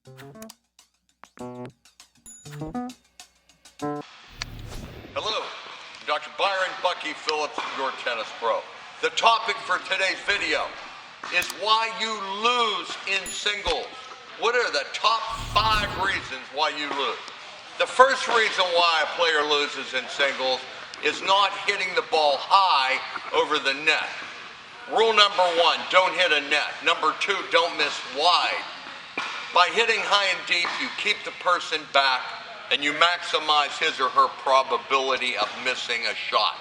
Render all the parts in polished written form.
Hello, Dr. Byron Bucky Phillips, your tennis pro. The topic for today's video is why you lose in singles. What are the top 5 reasons why you lose? The first reason why a player loses in singles is not hitting the ball high over the net. Rule number 1, don't hit a net. Number 2, don't miss wide. By hitting high and deep, you keep the person back and you maximize his or her probability of missing a shot.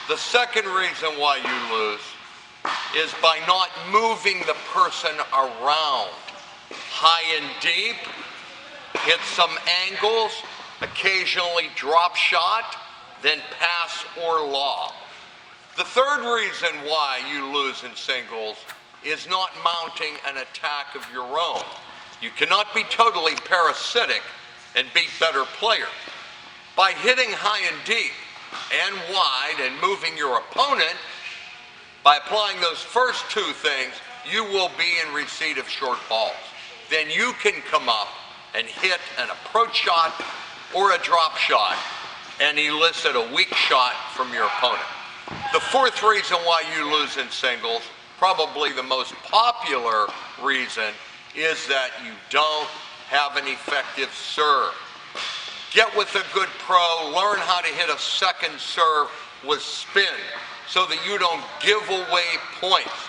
The second reason why you lose is by not moving the person around. High and deep, hit some angles, occasionally drop shot, then pass or lob. The third reason why you lose in singles is not mounting an attack of your own. You cannot be totally parasitic and beat better players. By hitting high and deep and wide and moving your opponent, by applying those first 2 things, you will be in receipt of short balls. Then you can come up and hit an approach shot or a drop shot and elicit a weak shot from your opponent. The fourth reason why you lose in singles, probably the most popular reason, is that you don't have an effective serve. Get with a good pro, learn how to hit a second serve with spin so that you don't give away points.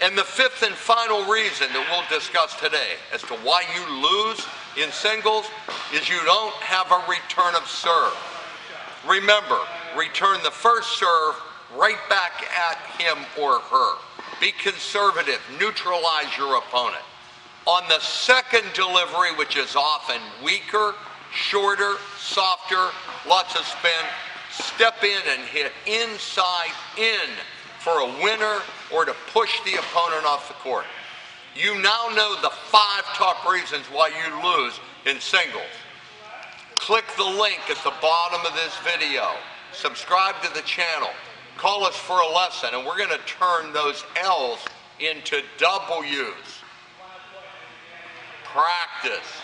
And the fifth and final reason that we'll discuss today as to why you lose in singles is you don't have a return of serve. Remember, return the first serve right back at him or her. Be conservative, neutralize your opponent. On the second delivery, which is often weaker, shorter, softer, lots of spin, step in and hit inside in for a winner or to push the opponent off the court. You now know the 5 top reasons why you lose in singles. Click the link at the bottom of this video. Subscribe to the channel. Call us for a lesson, and we're going to turn those L's into W's. Practice.